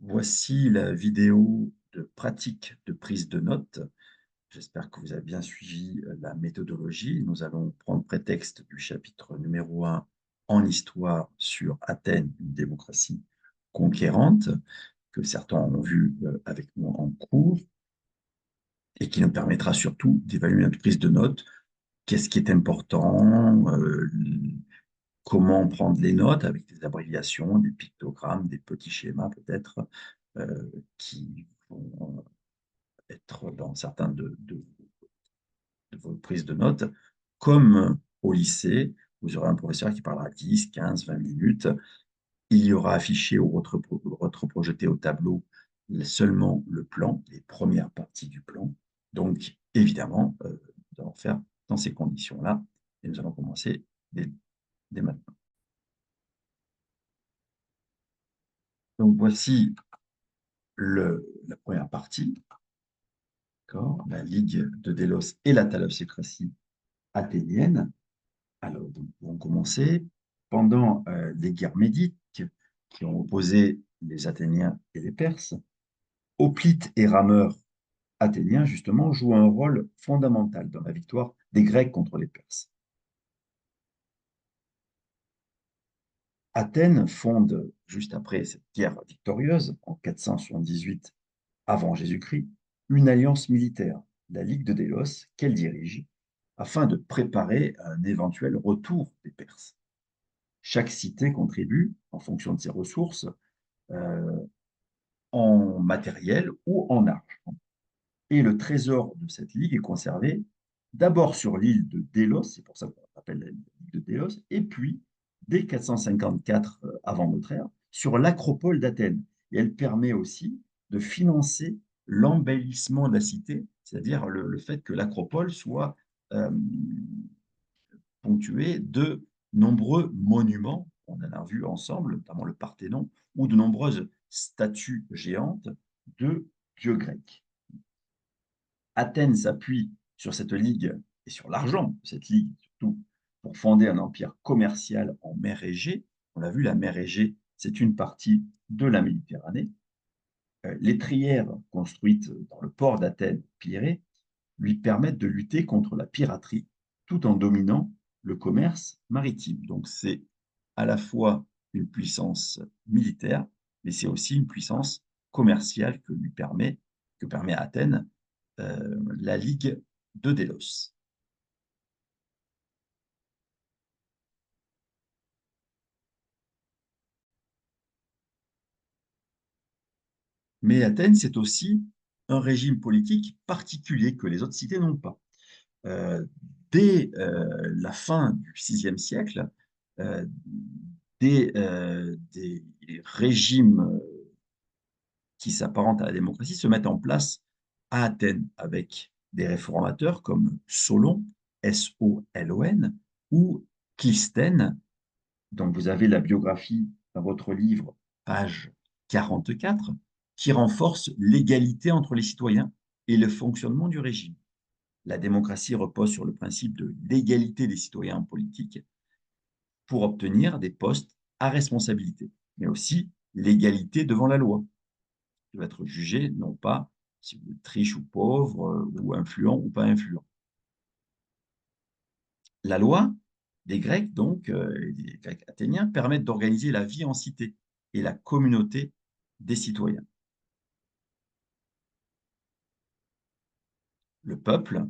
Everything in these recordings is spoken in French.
Voici la vidéo de pratique de prise de notes. J'espère que vous avez bien suivi la méthodologie. Nous allons prendre prétexte du chapitre numéro 1 en histoire sur Athènes, une démocratie conquérante, que certains ont vu avec moi en cours, et qui nous permettra surtout d'évaluer notre prise de notes. Qu'est-ce qui est important, comment prendre les notes avec des abréviations, des pictogrammes, des petits schémas peut-être, qui vont être dans certains de vos prises de notes. Comme au lycée, vous aurez un professeur qui parlera 10, 15, 20 minutes. Il y aura affiché ou retroprojeté au tableau seulement le plan, les premières parties du plan. Donc, évidemment, nous allons faire dans ces conditions-là et nous allons commencer dès maintenant. Donc, voici la première partie, la Ligue de Délos et la thalassocratie athénienne. Alors, nous pouvons commencer. Pendant les guerres médiques qui ont opposé les Athéniens et les Perses, hoplites et rameurs athéniens, justement, jouent un rôle fondamental dans la victoire des Grecs contre les Perses. Athènes fonde, juste après cette guerre victorieuse, en 478 avant Jésus-Christ, une alliance militaire, la Ligue de Délos, qu'elle dirige, afin de préparer un éventuel retour des Perses. Chaque cité contribue, en fonction de ses ressources, euh, en matériel ou en argent. Et le trésor de cette ligue est conservé d'abord sur l'île de Délos, c'est pour ça qu'on l'appelle la ligue de Délos, et puis, dès 454 avant notre ère, sur l'acropole d'Athènes. Et elle permet aussi de financer l'embellissement de la cité, c'est-à-dire le fait que l'acropole soit euh, ponctuée de nombreux monuments, on en a vu ensemble, notamment le Parthénon, ou de nombreuses statues géantes de dieux grecs. Athènes s'appuie sur cette ligue et sur l'argent de cette ligue, surtout pour fonder un empire commercial en mer Égée. On l'a vu, la mer Égée, c'est une partie de la Méditerranée. Les trières construites dans le port d'Athènes, Pirée, lui permettent de lutter contre la piraterie tout en dominant le commerce maritime. Donc c'est à la fois une puissance militaire, mais c'est aussi une puissance commerciale que permet à Athènes la Ligue de Délos. Mais Athènes, c'est aussi un régime politique particulier que les autres cités n'ont pas. Euh, Dès la fin du VIe siècle, euh, des régimes qui s'apparentent à la démocratie se mettent en place à Athènes avec des réformateurs comme Solon, Solon, ou Clisthène, dont vous avez la biographie dans votre livre, page 44, qui renforce l'égalité entre les citoyens et le fonctionnement du régime. La démocratie repose sur le principe de l'égalité des citoyens en politique pour obtenir des postes à responsabilité, mais aussi l'égalité devant la loi, qui va être jugé non pas si vous êtes riche ou pauvre, ou influent ou pas influent. La loi des Grecs, donc, des Grecs athéniens, permettent d'organiser la vie en cité et la communauté des citoyens. Le peuple,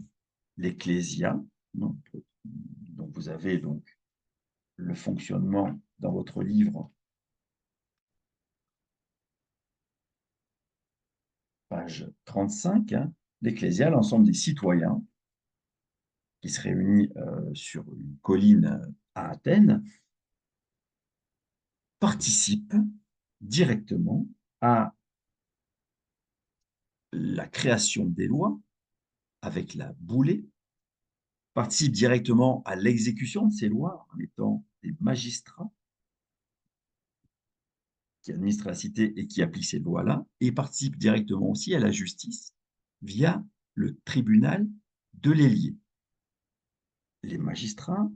l'ecclésia, donc, dont vous avez donc le fonctionnement dans votre livre, page 35, hein, l'ecclésia, l'ensemble des citoyens qui se réunit sur une colline à Athènes, participent directement à la création des lois avec la boulée, participent directement à l'exécution de ces lois en étant des magistrats qui administrent la cité et qui appliquent ces lois-là, et participent directement aussi à la justice via le tribunal de l'Héliée. Les magistrats,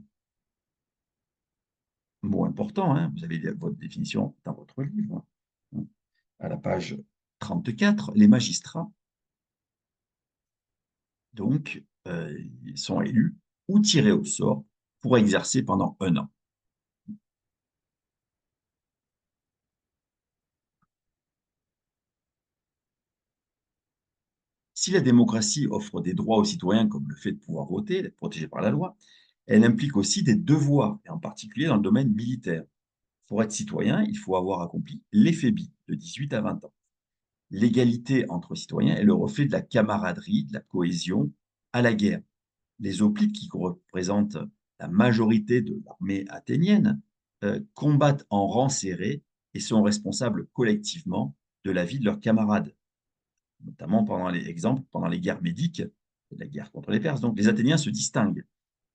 mot important, hein, vous avez votre définition dans votre livre, hein, à la page 34, les magistrats, donc, ils sont élus ou tirés au sort pour exercer pendant 1 an. Si la démocratie offre des droits aux citoyens comme le fait de pouvoir voter, d'être protégé par la loi, elle implique aussi des devoirs, et en particulier dans le domaine militaire. Pour être citoyen, il faut avoir accompli l'éphébi de 18 à 20 ans. L'égalité entre citoyens est le reflet de la camaraderie, de la cohésion à la guerre. Les hoplites, qui représentent la majorité de l'armée athénienne, combattent en rang serré et sont responsables collectivement de la vie de leurs camarades, notamment pendant les guerres médiques et la guerre contre les Perses. Donc les Athéniens se distinguent.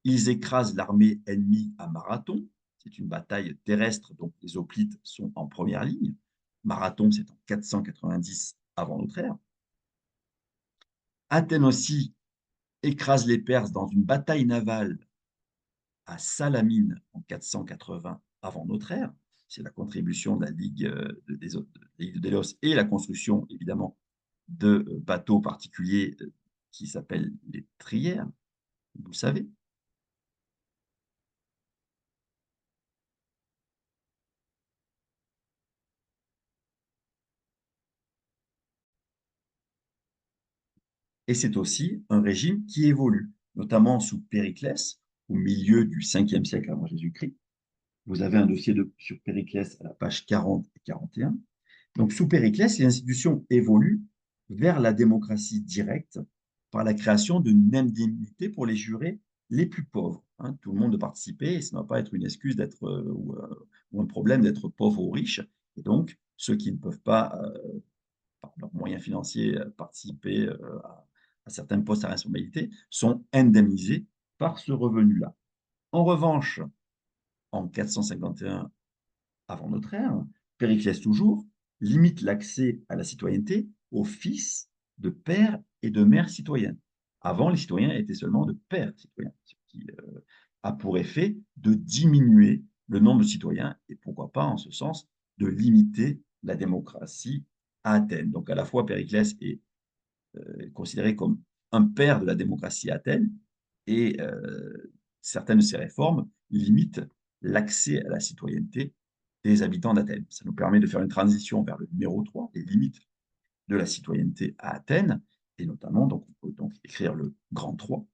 Ils écrasent l'armée ennemie à Marathon. C'est une bataille terrestre, donc les hoplites sont en première ligne. Marathon, c'est en 490 avant notre ère. Athènes aussi écrase les Perses dans une bataille navale à Salamine en 480 avant notre ère. C'est la contribution de la Ligue de Délos et la construction, évidemment, de bateaux particuliers qui s'appellent les trières, vous le savez. Et c'est aussi un régime qui évolue, notamment sous Périclès, au milieu du 5e siècle avant Jésus-Christ. Vous avez un dossier sur Périclès à la page 40 et 41. Donc, sous Périclès, les institutions évoluent vers la démocratie directe par la création d'une indemnité pour les jurés les plus pauvres. Hein. Tout le monde de participer et ça ne va pas être une excuse d'être ou un problème d'être pauvre ou riche. Et donc, ceux qui ne peuvent pas, par leurs moyens financiers, participer à certains postes à responsabilité sont indemnisés par ce revenu-là. En revanche, en 451 avant notre ère, Périclès toujours, limite l'accès à la citoyenneté aux fils de pères et de mères citoyennes. Avant, les citoyens étaient seulement de pères citoyens, ce qui a pour effet de diminuer le nombre de citoyens et pourquoi pas, en ce sens, de limiter la démocratie à Athènes. Donc à la fois, Périclès est considéré comme un père de la démocratie à Athènes et certaines de ses réformes limitent l'accès à la citoyenneté des habitants d'Athènes. Ça nous permet de faire une transition vers le numéro 3, les limites de la citoyenneté à Athènes, et notamment, donc, on peut donc écrire le grand 3.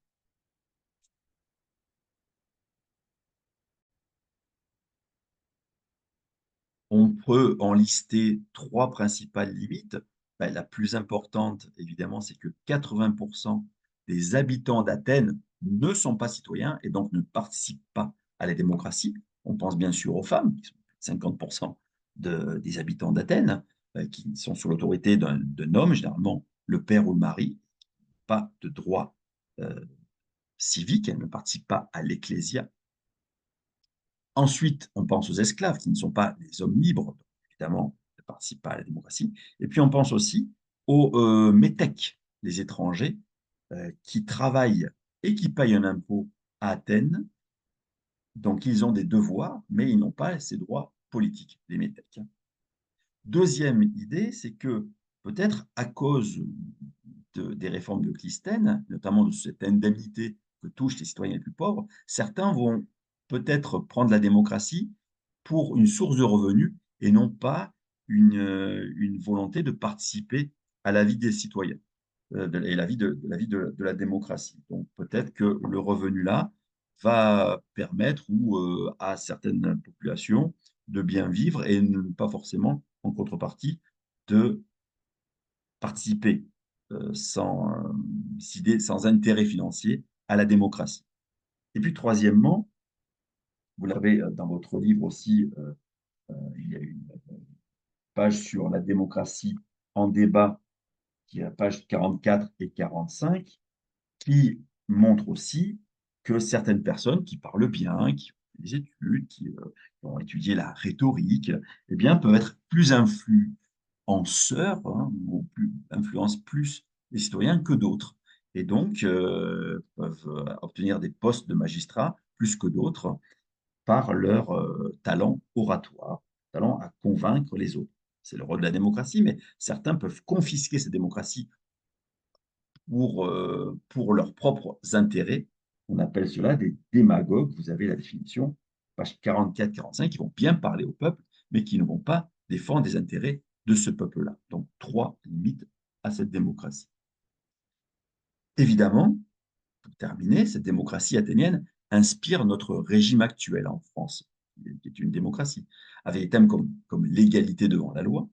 On peut en lister trois principales limites. Ben, la plus importante, évidemment, c'est que 80% des habitants d'Athènes ne sont pas citoyens et donc ne participent pas à la démocratie. On pense bien sûr aux femmes, qui sont 50% des habitants d'Athènes, qui sont sous l'autorité d'un homme, généralement le père ou le mari, pas de droit euh, civique, elles ne participent pas à l'ecclésia. Ensuite, on pense aux esclaves qui ne sont pas des hommes libres, donc évidemment, ne participent pas à la démocratie. Et puis, on pense aussi aux métèques, les étrangers, qui travaillent et qui payent un impôt à Athènes. Donc, ils ont des devoirs, mais ils n'ont pas ces droits politiques, les métèques. Deuxième idée, c'est que peut-être à cause des réformes de Clisthène, notamment de cette indemnité que touchent les citoyens les plus pauvres, certains vont peut-être prendre la démocratie pour une source de revenus et non pas une volonté de participer à la vie des citoyens et de la démocratie. Donc peut-être que le revenu là va permettre à certaines populations de bien vivre et pas forcément en contrepartie de participer sans intérêt financier à la démocratie. Et puis troisièmement, vous l'avez dans votre livre aussi, il y a une page sur la démocratie en débat, qui est la page 44 et 45, qui montre aussi que certaines personnes qui parlent bien, qui ont des études, qui ont étudié la rhétorique, eh bien, peuvent être plus influenceurs, hein, ou influencent plus les citoyens que d'autres. Et donc, peuvent obtenir des postes de magistrats plus que d'autres par leur talent oratoire, talent à convaincre les autres. c'est le rôle de la démocratie, mais certains peuvent confisquer cette démocratie pour leurs propres intérêts. On appelle cela des démagogues. Vous avez la définition, page 44-45, qui vont bien parler au peuple, mais qui ne vont pas défendre les intérêts de ce peuple-là. Donc, trois limites à cette démocratie. Évidemment, pour terminer, cette démocratie athénienne inspire notre régime actuel en France, qui est une démocratie, avec des thèmes comme l'égalité devant la loi.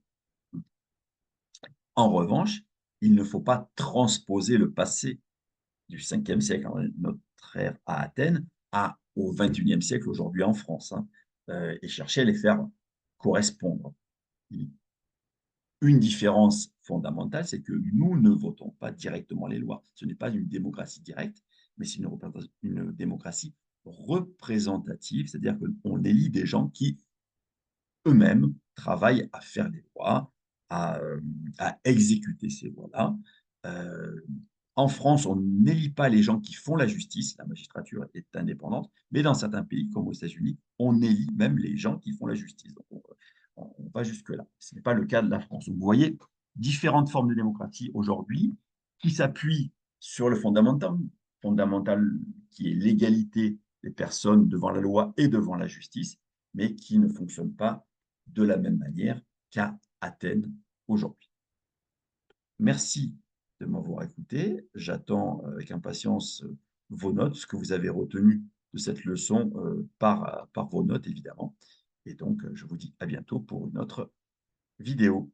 En revanche, il ne faut pas transposer le passé du 5e siècle avant notre ère à Athènes au 21e siècle aujourd'hui en France, hein, et chercher à les faire correspondre. Une différence fondamentale, c'est que nous ne votons pas directement les lois. Ce n'est pas une démocratie directe, mais c'est une démocratie représentative, c'est-à-dire qu'on élit des gens qui eux-mêmes travaillent à faire les lois, à, euh, à exécuter ces lois-là. Euh, En France, on n'élit pas les gens qui font la justice, la magistrature est indépendante, mais dans certains pays, comme aux États-Unis, on élit même les gens qui font la justice. Donc, on va jusque-là. Ce n'est pas le cas de la France. Donc, vous voyez, différentes formes de démocratie aujourd'hui qui s'appuient sur le fondamental qui est l'égalité des personnes devant la loi et devant la justice, mais qui ne fonctionnent pas de la même manière qu'à Athènes aujourd'hui. Merci de m'avoir écouté. J'attends avec impatience vos notes, ce que vous avez retenu de cette leçon par vos notes, évidemment. Et donc, je vous dis à bientôt pour une autre vidéo.